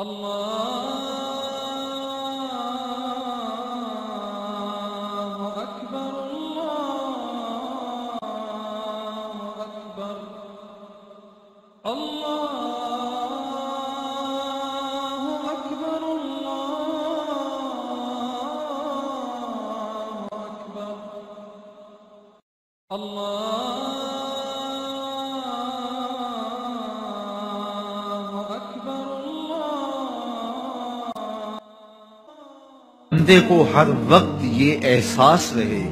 الله أكبر الله أكبر الله أكبر الله أكبر بندے کو ہر وقت یہ احساس رہے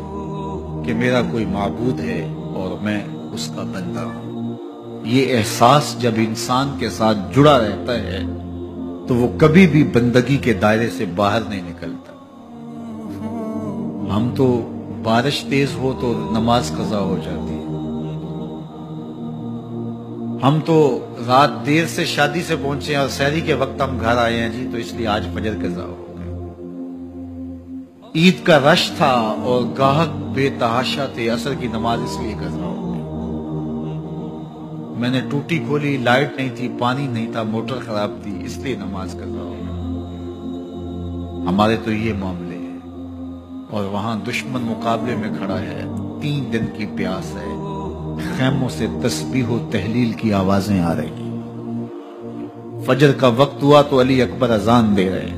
کہ میرا کوئی معبود ہے اور میں اس کا بندہ ہوں۔ یہ احساس جب انسان کے ساتھ جڑا رہتا ہے تو وہ کبھی بھی بندگی کے دائرے سے باہر نہیں نکلتا۔ ہم تو بارش تیز ہو تو نماز قضا ہو جاتی ہے، ہم تو رات دیر سے شادی سے پہنچے اور سحری کے وقت ہم گھر آئے ہیں جی تو اس لیے آج فجر قضا ہو گئے۔ عید کا رش تھا اور گاہک بے تحاشا تھے، عصر کی نماز اس لیے قضا ہو گئی۔ میں نے ٹوٹی کھولی، لائٹ نہیں تھی، پانی نہیں تھا، موٹر خراب تھی، اس لیے نماز قضا ہو گئی۔ ہمارے تو یہ معاملے ہیں، اور وہاں دشمن مقابلے میں کھڑا ہے، 3 دن کی پیاس ہے، خیموں سے تسبیح و تحلیل کی آوازیں آ رہی ہیں۔ فجر کا وقت ہوا تو علی اکبر اذان دے رہے ہیں۔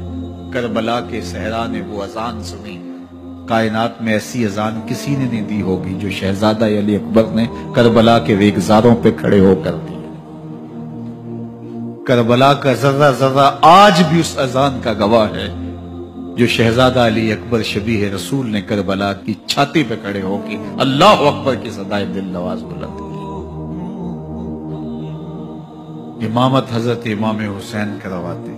کربلا کے صحرا نے وہ اذان سنی، کائنات میں ایسی اذان کسی نے نہیں دی ہوگی جو شہزادہ علی اکبر نے کربلا کے ریگزاروں پہ کھڑے ہو کر دی۔ کربلا کا ذرہ ذرہ آج بھی اس اذان کا گواہ ہے جو شہزادہ علی اکبر شبیہ رسول نے کربلا کی چھاتی پہ کھڑے ہو کے اللہ اکبر کی صدائے دل نواز بلند کی۔ امامت حضرت امام حسین کرواتے،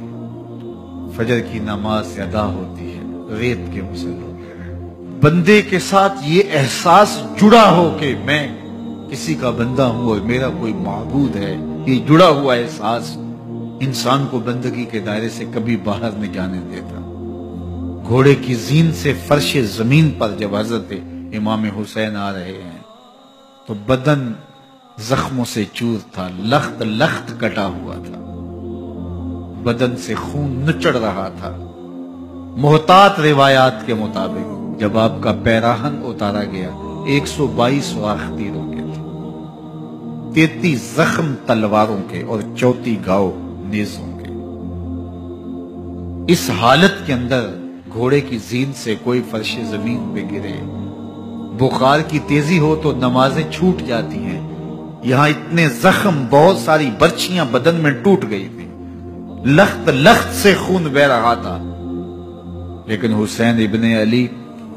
فجر کی نماز ادا ہوتی ہے ریت کے مسلوں پہ۔ بندے کے ساتھ یہ احساس جڑا ہو کہ میں کسی کا بندہ ہوں اور میرا کوئی معبود ہے، یہ جڑا ہوا احساس انسان کو بندگی کے دائرے سے کبھی باہر نہیں جانے دیتا۔ گھوڑے کی زین سے فرش زمین پر جب حضرت امام حسین آ رہے ہیں تو بدن زخموں سے چور تھا، لخت لخت کٹا ہوا تھا، بدن سے خون نچڑ رہا تھا۔ محتاط روایات کے مطابق جب آپ کا پیراہن اتارا گیا 122 سوراخ تیروں کے تھے، 33 زخم تلواروں کے اور 34 گھاؤ نیزوں کے۔ اس حالت کے اندر گھوڑے کی زین سے کوئی فرش زمین پہ گرے، بخار کی تیزی ہو تو نمازیں چھوٹ جاتی ہیں۔ یہاں اتنے زخم، بہت ساری برچیاں بدن میں ٹوٹ گئی تھی، لخت لخت سے خون بہ رہا تھا، لیکن حسین ابن علی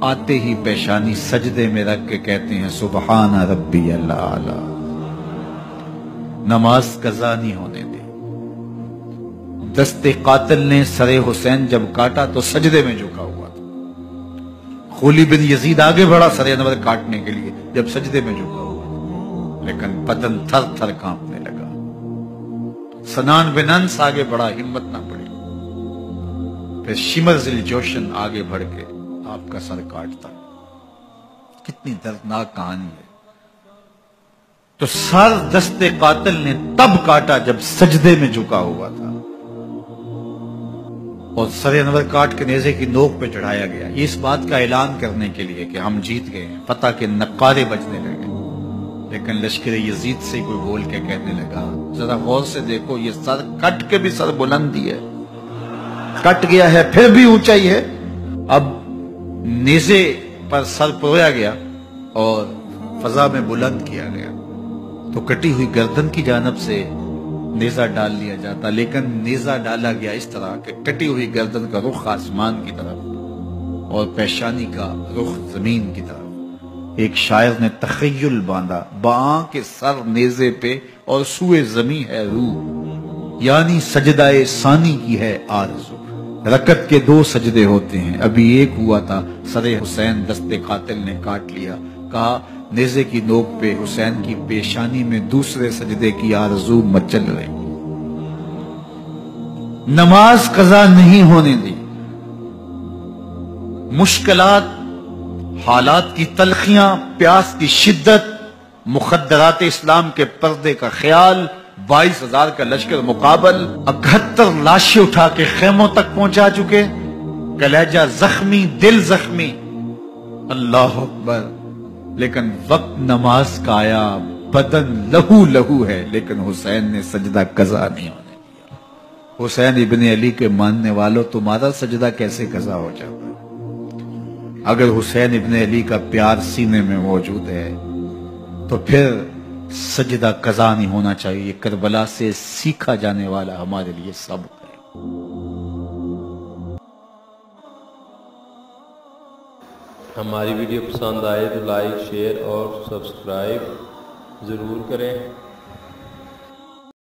آتے ہی پیشانی سجدے میں رکھ کے کہتے ہیں سبحان ربی الاعلی۔ نماز قضا نہیں ہونے دی۔ دست قاتل نے سر حسین جب کاٹا تو سجدے میں جھکا ہوا تھا۔ خولی بن یزید آگے بڑھا سر انور کاٹنے کے لیے جب سجدے میں جھکا ہوا تھا، لیکن بدن تھر تھر کانپنے لگا۔ سنان بن انس آگے بڑھا، ہمت نہ پڑی، پھر شمر ذل جوشن آگے بڑھ کے آپ کا سر کاٹتا۔ کتنی دردناک کہانی ہے۔ تو سر دست قاتل نے تب کاٹا جب سجدے میں جھکا ہوا تھا، اور سر انور کاٹ کے نیزے کی نوک پہ چڑھایا گیا، یہ اس بات کا اعلان کرنے کے لیے کہ ہم جیت گئے ہیں، فتح کے نقارے بجنے لگے۔ لیکن لشکر یزید سے کوئی بول کے کہنے لگا ذرا غور سے دیکھو، یہ سر کٹ کے بھی سر بلندی ہے، کٹ گیا ہے پھر بھی اونچائی ہے۔ اب نیزے پر سر پرویا گیا اور فضا میں بلند کیا گیا تو کٹی ہوئی گردن کی جانب سے نیزہ ڈال لیا جاتا، لیکن نیزہ ڈالا گیا اس طرح کہ کٹی ہوئی گردن کا رخ آسمان کی طرف اور پیشانی کا رخ زمین کی طرف۔ ایک شاعر نے تخیل باندھا، باں کے سر نیزے پہ اور سوئے زمین ہے روح، یعنی سجدہ ثانی کی ہے آرزو۔ رکعت کے 2 سجدے ہوتے ہیں، ابھی ایک ہوا تھا، سر حسین دست قاتل نے کاٹ لیا، کہا نیزے کی نوک پہ حسین کی پیشانی میں دوسرے سجدے کی آرزو مچل رہی۔ نماز قضا نہیں ہونے دی۔ مشکلات، حالات کی تلخیاں، پیاس کی شدت، مخدرات اسلام کے پردے کا خیال، 22,000 کا لشکر مقابل، 71 لاشیں اٹھا کے خیموں تک پہنچا چکے، کلیجہ زخمی، دل زخمی، اللہ اکبر۔ لیکن وقت نماز کا آیا، بدن لہو لہو ہے، لیکن حسین نے سجدہ قضا نہیں ہونے دیا۔ حسین ابن علی کے ماننے والوں، تمہارا سجدہ کیسے قضا ہو جاتا ہے؟ اگر حسین ابن علی کا پیار سینے میں موجود ہے تو پھر سجدہ قضا نہیں ہونا چاہیے۔ یہ کربلا سے سیکھا جانے والا ہمارے لیے سبق ہے۔ ہماری ویڈیو پسند آئے تو لائک، شیئر اور سبسکرائب ضرور کریں۔